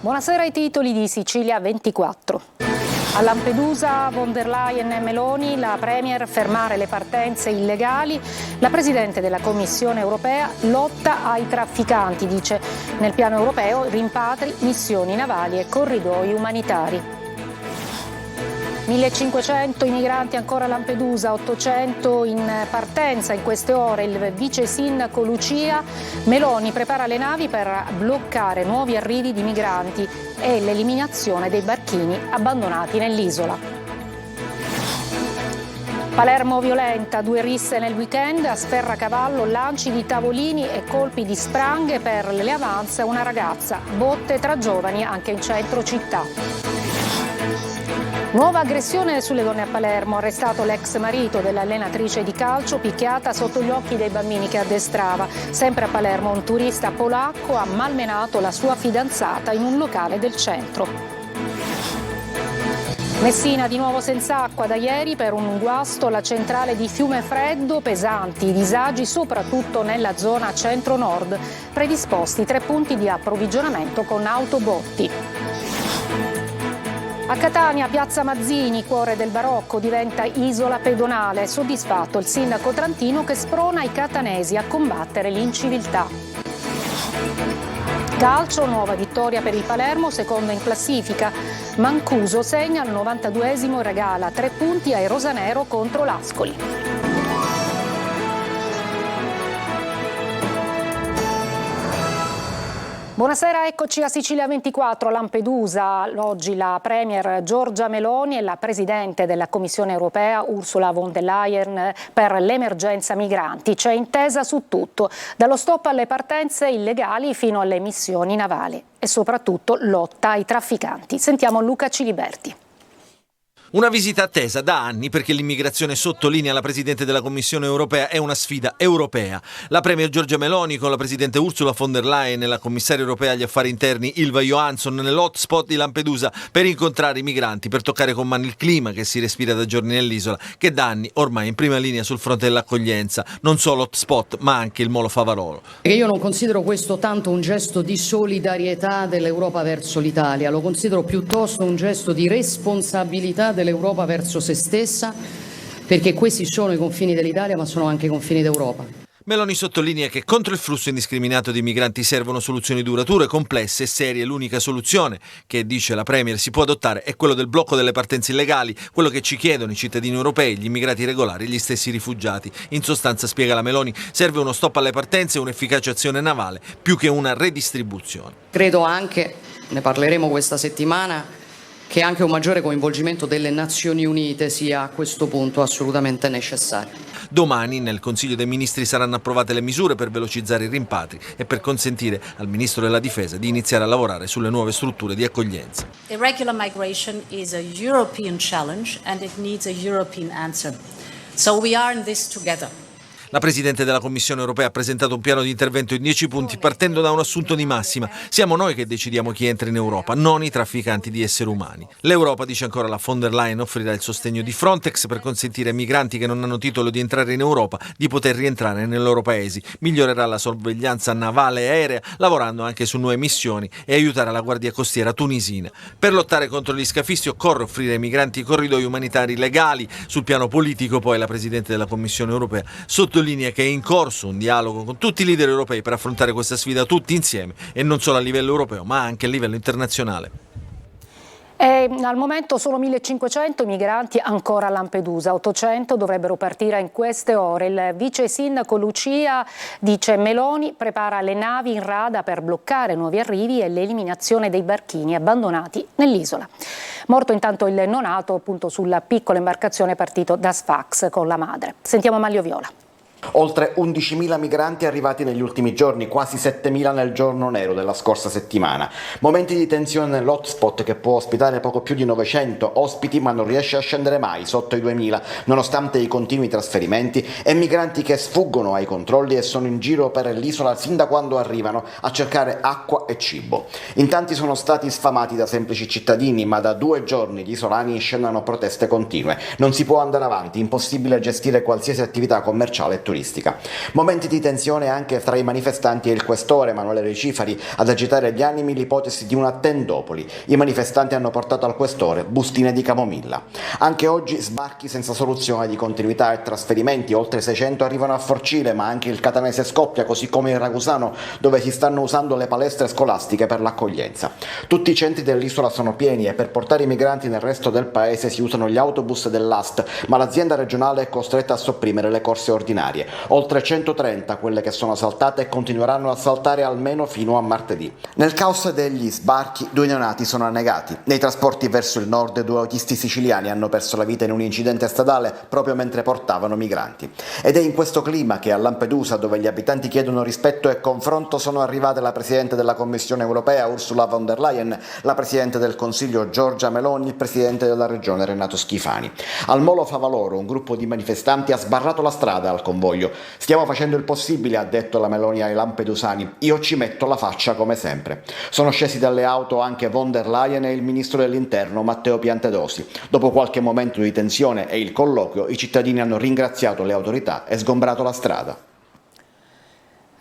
Buonasera ai titoli di Sicilia 24. A Lampedusa, von der Leyen e Meloni, la Premier fermare le partenze illegali. La Presidente della Commissione europea lotta ai trafficanti, dice nel piano europeo rimpatri, missioni navali e corridoi umanitari. 1500 i migranti ancora a Lampedusa, 800 in partenza in queste ore. Il vice sindaco Lucia Meloni prepara le navi per bloccare nuovi arrivi di migranti e l'eliminazione dei barchini abbandonati nell'isola. Palermo violenta, 2 risse nel weekend, a Sferracavallo lanci di tavolini e colpi di spranghe per le avanza una ragazza, botte tra giovani anche in centro città. Nuova aggressione sulle donne a Palermo, arrestato l'ex marito dell'allenatrice di calcio picchiata sotto gli occhi dei bambini che addestrava. Sempre a Palermo un turista polacco ha malmenato la sua fidanzata in un locale del centro. Messina di nuovo senza acqua da ieri per un guasto alla centrale di Fiumefreddo, pesanti i disagi soprattutto nella zona centro-nord, predisposti 3 punti di approvvigionamento con autobotti. A Catania, piazza Mazzini, cuore del barocco, diventa isola pedonale. Soddisfatto il sindaco trantino che sprona i catanesi a combattere l'inciviltà. Calcio, nuova vittoria per il Palermo, secondo in classifica. Mancuso segna al 92esimo e regala 3 punti ai rosanero contro l'Ascoli. Buonasera, eccoci a Sicilia 24, a Lampedusa. Oggi la Premier Giorgia Meloni e la Presidente della Commissione europea Ursula von der Leyen per l'emergenza migranti. C'è intesa su tutto, dallo stop alle partenze illegali fino alle missioni navali e soprattutto lotta ai trafficanti. Sentiamo Luca Ciliberti. Una visita attesa da anni perché l'immigrazione, sottolinea la Presidente della Commissione europea, è una sfida europea. La Premier Giorgia Meloni con la Presidente Ursula von der Leyen e la Commissaria europea agli affari interni Ylva Johansson nell'hotspot di Lampedusa per incontrare i migranti, per toccare con mano il clima che si respira da giorni nell'isola, che da anni ormai è in prima linea sul fronte dell'accoglienza, non solo hotspot ma anche il Molo Favarolo. Io non considero questo tanto un gesto di solidarietà dell'Europa verso l'Italia, lo considero piuttosto un gesto di responsabilità dell'Europa verso se stessa, perché questi sono i confini dell'Italia ma sono anche i confini d'Europa. Meloni sottolinea che contro il flusso indiscriminato di migranti servono soluzioni durature, complesse e serie. L'unica soluzione che, dice la Premier, si può adottare è quello del blocco delle partenze illegali, quello che ci chiedono i cittadini europei, gli immigrati regolari e gli stessi rifugiati. In sostanza, spiega la Meloni, serve uno stop alle partenze e un'efficace azione navale, più che una redistribuzione. Credo anche, ne parleremo questa settimana, che anche un maggiore coinvolgimento delle Nazioni Unite sia a questo punto assolutamente necessario. Domani nel Consiglio dei Ministri saranno approvate le misure per velocizzare i rimpatri e per consentire al Ministro della Difesa di iniziare a lavorare sulle nuove strutture di accoglienza. Irregular migration is a European challenge and it needs a European answer. So we are in this together. La Presidente della Commissione europea ha presentato un piano di intervento in 10 punti partendo da un assunto di massima. Siamo noi che decidiamo chi entra in Europa, non i trafficanti di esseri umani. L'Europa, dice ancora la von der Leyen, offrirà il sostegno di Frontex per consentire ai migranti che non hanno titolo di entrare in Europa di poter rientrare nei loro paesi. Migliorerà la sorveglianza navale e aerea, lavorando anche su nuove missioni e aiutare la Guardia Costiera tunisina. Per lottare contro gli scafisti occorre offrire ai migranti corridoi umanitari legali. Sul piano politico, poi, la Presidente della Commissione europea sottolinea che è in corso un dialogo con tutti i leader europei per affrontare questa sfida tutti insieme e non solo a livello europeo ma anche a livello internazionale. Al momento sono 1500 i migranti ancora a Lampedusa, 800 dovrebbero partire in queste ore. Il vice sindaco Lucia dice Meloni prepara le navi in rada per bloccare nuovi arrivi e l'eliminazione dei barchini abbandonati nell'isola. Morto intanto il neonato appunto sulla piccola imbarcazione partito da Sfax con la madre. Sentiamo Maglio Viola. Oltre 11.000 migranti arrivati negli ultimi giorni, quasi 7.000 nel giorno nero della scorsa settimana. Momenti di tensione nell'hotspot che può ospitare poco più di 900 ospiti ma non riesce a scendere mai sotto i 2.000 nonostante i continui trasferimenti, e migranti che sfuggono ai controlli e sono in giro per l'isola sin da quando arrivano a cercare acqua e cibo. In tanti sono stati sfamati da semplici cittadini, ma da 2 giorni gli isolani scendono proteste continue. Non si può andare avanti, impossibile gestire qualsiasi attività commerciale e turistica. turistica. Momenti di tensione anche tra i manifestanti e il questore Emanuele Recifari, ad agitare gli animi l'ipotesi di una tendopoli. I manifestanti hanno portato al questore bustine di camomilla. Anche oggi sbarchi senza soluzione di continuità e trasferimenti, oltre 600 arrivano a Forcile, ma anche il catanese scoppia, così come il ragusano, dove si stanno usando le palestre scolastiche per l'accoglienza. Tutti i centri dell'isola sono pieni e per portare i migranti nel resto del paese si usano gli autobus dell'AST, ma l'azienda regionale è costretta a sopprimere le corse ordinarie. Oltre 130 quelle che sono saltate e continueranno a saltare almeno fino a martedì. Nel caos degli sbarchi 2 neonati sono annegati. Nei trasporti verso il nord 2 autisti siciliani hanno perso la vita in un incidente stradale proprio mentre portavano migranti. Ed è in questo clima che a Lampedusa, dove gli abitanti chiedono rispetto e confronto, sono arrivate la Presidente della Commissione europea Ursula von der Leyen, la Presidente del Consiglio Giorgia Meloni, il Presidente della Regione Renato Schifani. Al Molo Favaloro un gruppo di manifestanti ha sbarrato la strada al convoglio. Stiamo facendo il possibile, ha detto la Meloni ai lampedusani, io ci metto la faccia come sempre. Sono scesi dalle auto anche von der Leyen e il ministro dell'Interno Matteo Piantedosi. Dopo qualche momento di tensione e il colloquio, i cittadini hanno ringraziato le autorità e sgombrato la strada.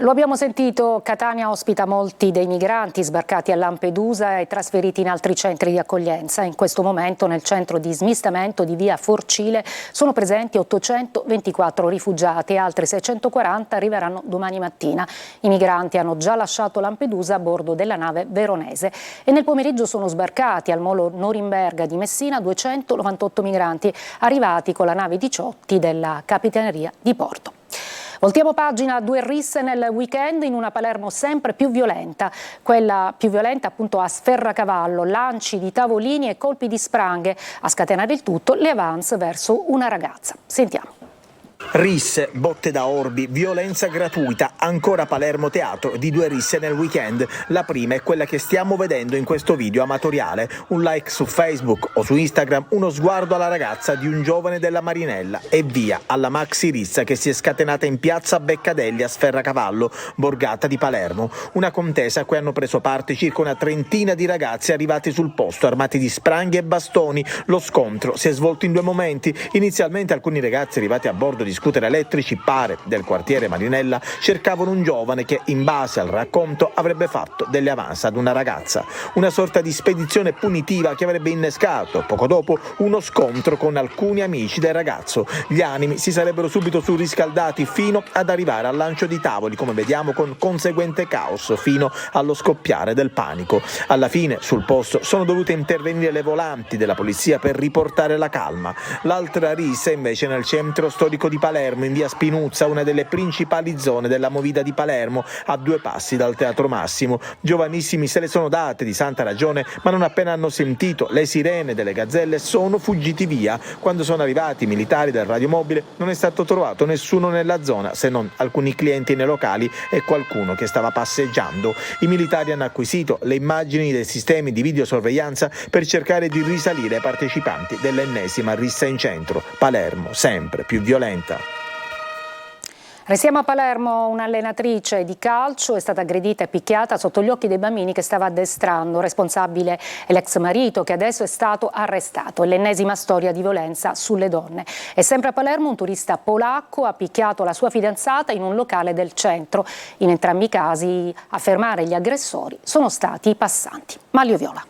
Lo abbiamo sentito, Catania ospita molti dei migranti sbarcati a Lampedusa e trasferiti in altri centri di accoglienza. In questo momento nel centro di smistamento di via Forcile sono presenti 824 rifugiati e altri 640 arriveranno domani mattina. I migranti hanno già lasciato Lampedusa a bordo della nave Veronese e nel pomeriggio sono sbarcati al molo Norimberga di Messina 298 migranti arrivati con la nave Diciotti della Capitaneria di Porto. Voltiamo pagina, 2 risse nel weekend in una Palermo sempre più violenta, quella più violenta appunto a Sferracavallo, lanci di tavolini e colpi di spranghe, a scatenare il tutto le avance verso una ragazza. Sentiamo. Risse, botte da orbi, violenza gratuita, ancora Palermo teatro di 2 risse nel weekend. La prima è quella che stiamo vedendo in questo video amatoriale. Un like su Facebook o su Instagram, uno sguardo alla ragazza di un giovane della Marinella e via alla maxi rissa che si è scatenata in piazza Beccadelli a Sferracavallo, borgata di Palermo. Una contesa a cui hanno preso parte circa una trentina di ragazzi arrivati sul posto armati di spranghe e bastoni. Lo scontro si è svolto in 2 momenti. Inizialmente alcuni ragazzi arrivati a bordo di scooter elettrici, pare del quartiere Marinella, cercavano un giovane che, in base al racconto, avrebbe fatto delle avance ad una ragazza. Una sorta di spedizione punitiva che avrebbe innescato, poco dopo, uno scontro con alcuni amici del ragazzo. Gli animi si sarebbero subito surriscaldati fino ad arrivare al lancio di tavoli, come vediamo, con conseguente caos, fino allo scoppiare del panico. Alla fine, sul posto, sono dovute intervenire le volanti della polizia per riportare la calma. L'altra rissa, invece, nel centro storico di Palermo, in via Spinuzza, una delle principali zone della movida di Palermo, a 2 passi dal Teatro Massimo. Giovanissimi se le sono date di santa ragione, ma non appena hanno sentito le sirene delle gazzelle sono fuggiti via. Quando sono arrivati i militari del radiomobile non è stato trovato nessuno nella zona, se non alcuni clienti nei locali e qualcuno che stava passeggiando. I militari hanno acquisito le immagini dei sistemi di videosorveglianza per cercare di risalire ai partecipanti dell'ennesima rissa in centro. Palermo sempre più violenta. Restiamo a Palermo, un'allenatrice di calcio è stata aggredita e picchiata sotto gli occhi dei bambini che stava addestrando. Responsabile è l'ex marito che adesso è stato arrestato. È l'ennesima storia di violenza sulle donne. E sempre a Palermo un turista polacco ha picchiato la sua fidanzata in un locale del centro. In entrambi i casi a fermare gli aggressori sono stati i passanti. Manlio Viola.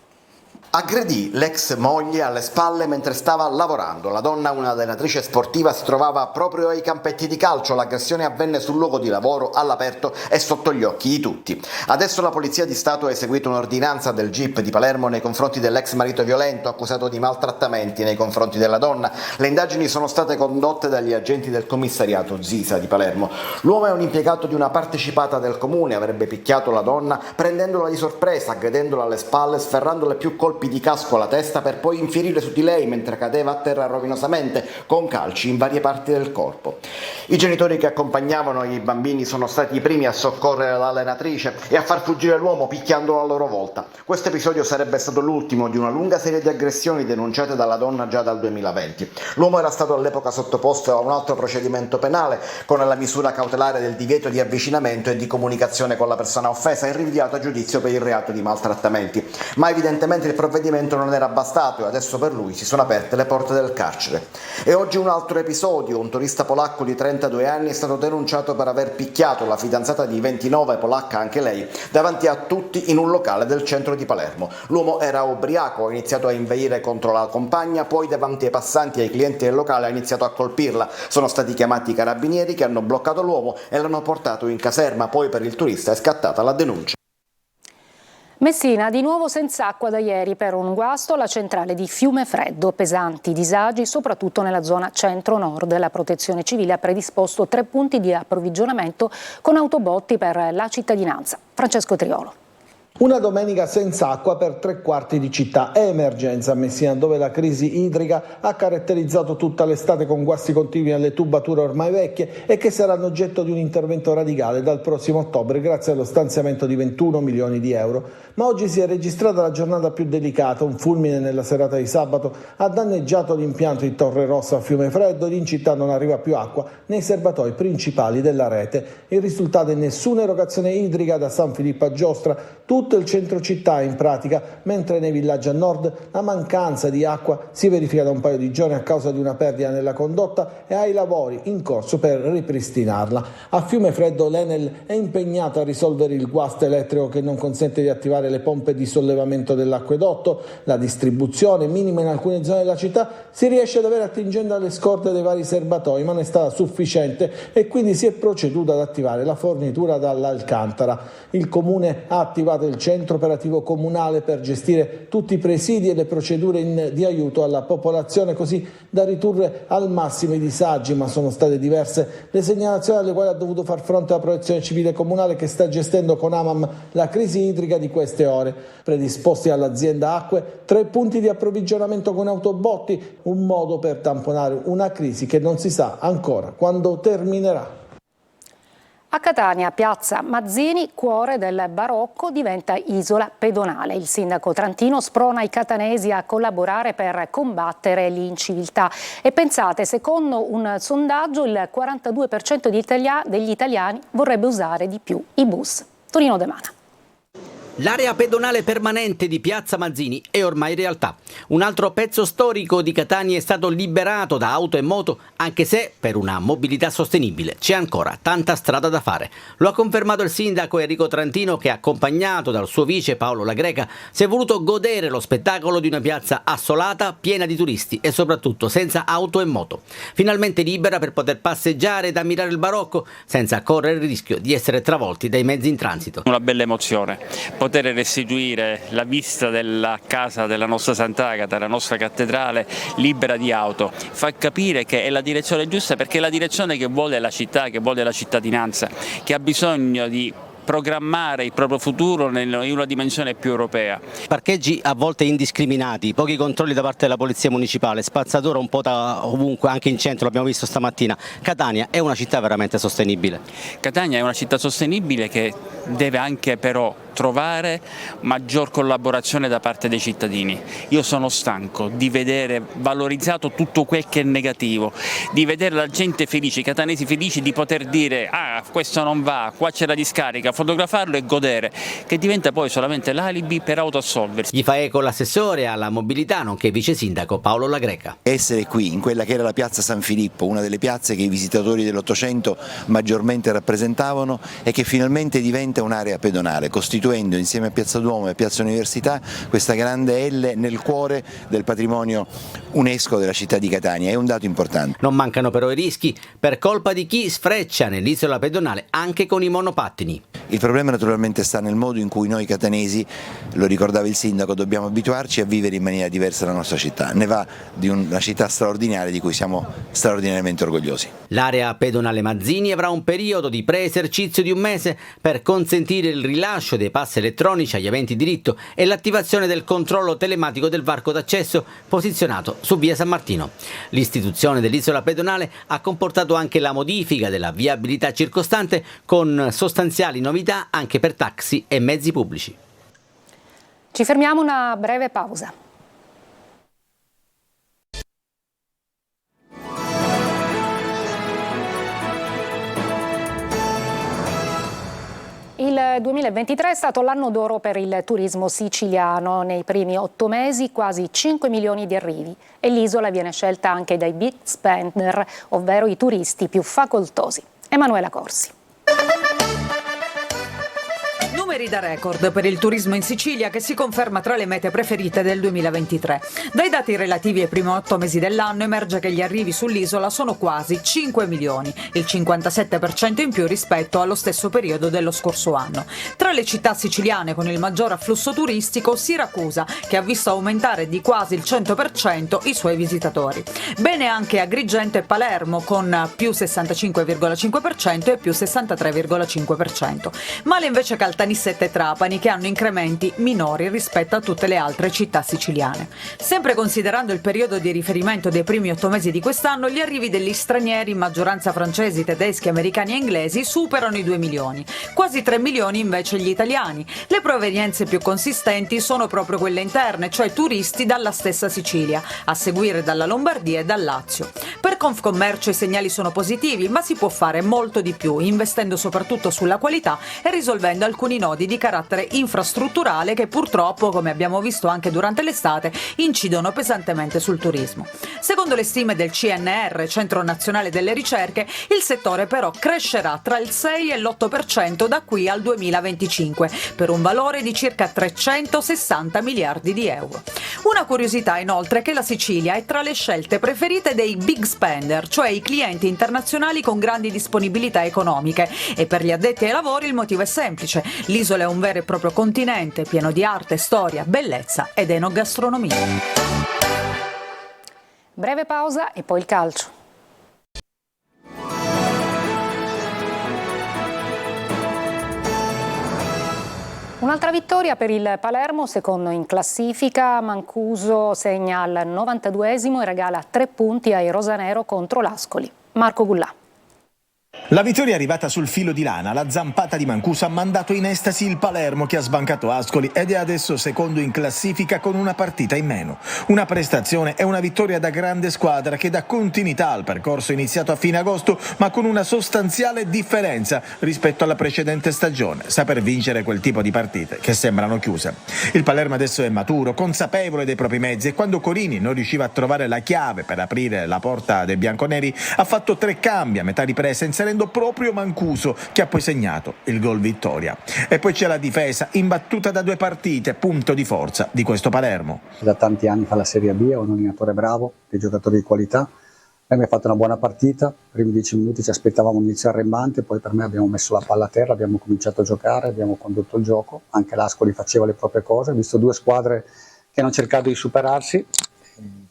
Aggredì l'ex moglie alle spalle mentre stava lavorando. La donna, una allenatrice sportiva, si trovava proprio ai campetti di calcio. L'aggressione avvenne sul luogo di lavoro, all'aperto e sotto gli occhi di tutti. Adesso la Polizia di Stato ha eseguito un'ordinanza del GIP di Palermo nei confronti dell'ex marito violento accusato di maltrattamenti nei confronti della donna. Le indagini sono state condotte dagli agenti del commissariato Zisa di Palermo. L'uomo è un impiegato di una partecipata del comune, avrebbe picchiato la donna prendendola di sorpresa, aggredendola alle spalle, sferrandole più colpi di casco alla testa per poi infierire su di lei mentre cadeva a terra rovinosamente con calci in varie parti del corpo. I genitori che accompagnavano i bambini sono stati i primi a soccorrere l'allenatrice e a far fuggire l'uomo picchiandolo a loro volta. Questo episodio sarebbe stato l'ultimo di una lunga serie di aggressioni denunciate dalla donna già dal 2020. L'uomo era stato all'epoca sottoposto a un altro procedimento penale con la misura cautelare del divieto di avvicinamento e di comunicazione con la persona offesa e rinviato a giudizio per il reato di maltrattamenti. Ma evidentemente il provvedimento provvedimento non era bastato e adesso per lui si sono aperte le porte del carcere. E oggi un altro episodio: un turista polacco di 32 anni è stato denunciato per aver picchiato la fidanzata di 29, polacca anche lei, davanti a tutti in un locale del centro di Palermo. L'uomo era ubriaco, ha iniziato a inveire contro la compagna, poi davanti ai passanti e ai clienti del locale ha iniziato a colpirla. Sono stati chiamati i carabinieri che hanno bloccato l'uomo e l'hanno portato in caserma, poi per il turista è scattata la denuncia. Messina di nuovo senza acqua da ieri per un guasto alla centrale di Fiumefreddo. Pesanti disagi soprattutto nella zona centro-nord. La Protezione Civile ha predisposto 3 punti di approvvigionamento con autobotti per la cittadinanza. Francesco Triolo. Una domenica senza acqua per 3/4 di città. È emergenza a Messina, dove la crisi idrica ha caratterizzato tutta l'estate con guasti continui alle tubature ormai vecchie e che saranno oggetto di un intervento radicale dal prossimo ottobre grazie allo stanziamento di 21 milioni di euro. Ma oggi si è registrata la giornata più delicata. Un fulmine nella serata di sabato ha danneggiato l'impianto di Torre Rossa a Fiumefreddo ed in città non arriva più acqua nei serbatoi principali della rete. Il risultato è nessuna erogazione idrica da San Filippo a Giostra. Tutto il centro città in pratica, mentre nei villaggi a nord la mancanza di acqua si verifica da un paio di giorni a causa di una perdita nella condotta e ai lavori in corso per ripristinarla. A Fiumefreddo l'Enel è impegnato a risolvere il guasto elettrico che non consente di attivare le pompe di sollevamento dell'acquedotto. La distribuzione, minima in alcune zone della città, si riesce ad avere attingendo alle scorde dei vari serbatoi, ma non è stata sufficiente e quindi si è proceduto ad attivare la fornitura dall'Alcantara. Il comune ha attivato il centro operativo comunale per gestire tutti i presidi e le procedure di aiuto alla popolazione, così da ridurre al massimo i disagi, ma sono state diverse le segnalazioni alle quali ha dovuto far fronte la Protezione Civile Comunale, che sta gestendo con AMAM la crisi idrica di queste ore. Predisposti all'azienda Acque 3 punti di approvvigionamento con autobotti, un modo per tamponare una crisi che non si sa ancora quando terminerà. A Catania, piazza Mazzini, cuore del barocco, diventa isola pedonale. Il sindaco trentino sprona i catanesi a collaborare per combattere l'inciviltà. E pensate, secondo un sondaggio, il 42% degli italiani vorrebbe usare di più i bus. Tonino De Mana. L'area pedonale permanente di Piazza Mazzini è ormai realtà. Un altro pezzo storico di Catania è stato liberato da auto e moto, anche se per una mobilità sostenibile c'è ancora tanta strada da fare. Lo ha confermato il sindaco Enrico Trantino, che, accompagnato dal suo vice Paolo La Greca, si è voluto godere lo spettacolo di una piazza assolata, piena di turisti e soprattutto senza auto e moto. Finalmente libera per poter passeggiare ed ammirare il barocco senza correre il rischio di essere travolti dai mezzi in transito. Una bella emozione. Poter restituire la vista della casa della nostra Sant'Agata, la nostra cattedrale, libera di auto, fa capire che è la direzione giusta, perché è la direzione che vuole la città, che vuole la cittadinanza, che ha bisogno di programmare il proprio futuro in una dimensione più europea. Parcheggi a volte indiscriminati, pochi controlli da parte della polizia municipale, spazzatura un po' da ovunque, anche in centro, l'abbiamo visto stamattina. Catania è una città veramente sostenibile. Catania è una città sostenibile che deve anche però trovare maggior collaborazione da parte dei cittadini. Io sono stanco di vedere valorizzato tutto quel che è negativo, di vedere la gente felice, i catanesi felici di poter dire questo non va, qua c'è la discarica, fotografarlo e godere, che diventa poi solamente l'alibi per autoassolversi. Gli fa eco l'assessore alla mobilità nonché vice sindaco Paolo La Greca. Essere qui in quella che era la piazza San Filippo, una delle piazze che i visitatori dell'Ottocento maggiormente rappresentavano e che finalmente diventa un'area pedonale, costituendo insieme a Piazza Duomo e Piazza Università questa grande L nel cuore del patrimonio UNESCO della città di Catania. È un dato importante. Non mancano però i rischi per colpa di chi sfreccia nell'isola pedonale anche con i monopattini. Il problema naturalmente sta nel modo in cui noi catanesi, lo ricordava il sindaco, dobbiamo abituarci a vivere in maniera diversa la nostra città. Ne va di una città straordinaria di cui siamo straordinariamente orgogliosi. L'area pedonale Mazzini avrà un periodo di pre-esercizio di 1 mese per consentire il rilascio dei passi elettronici agli aventi diritto e l'attivazione del controllo telematico del varco d'accesso posizionato su via San Martino. L'istituzione dell'isola pedonale ha comportato anche la modifica della viabilità circostante, con sostanziali novità anche per taxi e mezzi pubblici. Ci fermiamo, una breve pausa. Il 2023 è stato l'anno d'oro per il turismo siciliano. Nei primi 8 mesi quasi 5 milioni di arrivi e l'isola viene scelta anche dai big spender, ovvero i turisti più facoltosi. Emanuela Corsi. Numeri da record per il turismo in Sicilia, che si conferma tra le mete preferite del 2023. Dai dati relativi ai primi 8 mesi dell'anno emerge che gli arrivi sull'isola sono quasi 5 milioni, il 57% in più rispetto allo stesso periodo dello scorso anno. Tra le città siciliane con il maggior afflusso turistico, Siracusa, che ha visto aumentare di quasi il 100% i suoi visitatori. Bene anche Agrigento e Palermo, con più 65,5% e più 63,5%. Male invece Caltanissetta e Trapani, che hanno incrementi minori rispetto a tutte le altre città siciliane. Sempre considerando il periodo di riferimento dei primi 8 mesi di quest'anno, gli arrivi degli stranieri, in maggioranza francesi, tedeschi, americani e inglesi, superano i 2 milioni. Quasi 3 milioni invece gli italiani. Le provenienze più consistenti sono proprio quelle interne, cioè turisti dalla stessa Sicilia, a seguire dalla Lombardia e dal Lazio. Per Confcommercio i segnali sono positivi, ma si può fare molto di più, investendo soprattutto sulla qualità e risolvendo alcuni nodi di carattere infrastrutturale che purtroppo, come abbiamo visto anche durante l'estate, incidono pesantemente sul turismo. Secondo le stime del CNR, Centro Nazionale delle Ricerche, il settore però crescerà tra il 6 e l'8% da qui al 2025, per un valore di circa 360 miliardi di euro. Una curiosità inoltre è che la Sicilia è tra le scelte preferite dei big spender, cioè i clienti internazionali con grandi disponibilità economiche, e per gli addetti ai lavori il motivo è semplice: l'isola è un vero e proprio continente pieno di arte, storia, bellezza ed enogastronomia. Breve pausa e poi il calcio. Un'altra vittoria per il Palermo, secondo in classifica. Mancuso segna al 92esimo e regala 3 punti ai rosanero contro l'Ascoli. Marco Gullà. La vittoria è arrivata sul filo di lana. La zampata di Mancuso ha mandato in estasi il Palermo, che ha sbancato Ascoli ed è adesso secondo in classifica con una partita in meno. Una prestazione e una vittoria da grande squadra che dà continuità al percorso iniziato a fine agosto, ma con una sostanziale differenza rispetto alla precedente stagione: saper vincere quel tipo di partite che sembrano chiuse. Il Palermo adesso è maturo, consapevole dei propri mezzi, e quando Corini non riusciva a trovare la chiave per aprire la porta dei bianconeri, ha fatto 3 cambi a metà ripresa, inserendo proprio Mancuso, che ha poi segnato il gol vittoria. E poi c'è la difesa, imbattuta da 2 partite, punto di forza di questo Palermo. Da tanti anni fa la Serie B, è un allenatore bravo, dei giocatori di qualità. Abbiamo fatto una buona partita, i primi 10 minuti ci aspettavamo un inizio arrembante, poi per me abbiamo messo la palla a terra, abbiamo cominciato a giocare, abbiamo condotto il gioco, anche l'Ascoli faceva le proprie cose, ho visto 2 squadre che hanno cercato di superarsi.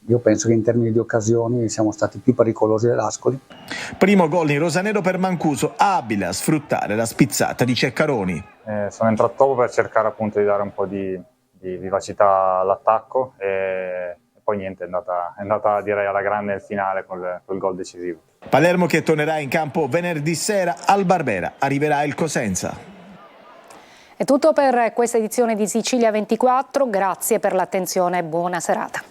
Io penso che in termini di occasioni siamo stati più pericolosi dell'Ascoli. Primo gol in rosanero per Mancuso, abile a sfruttare la spizzata di Ceccaroni. Sono entrato dopo per cercare appunto di dare un po' di vivacità all'attacco e poi niente, è andata direi alla grande nel finale col gol decisivo. Palermo che tornerà in campo venerdì sera al Barbera, arriverà il Cosenza. È tutto per questa edizione di Sicilia 24, grazie per l'attenzione e buona serata.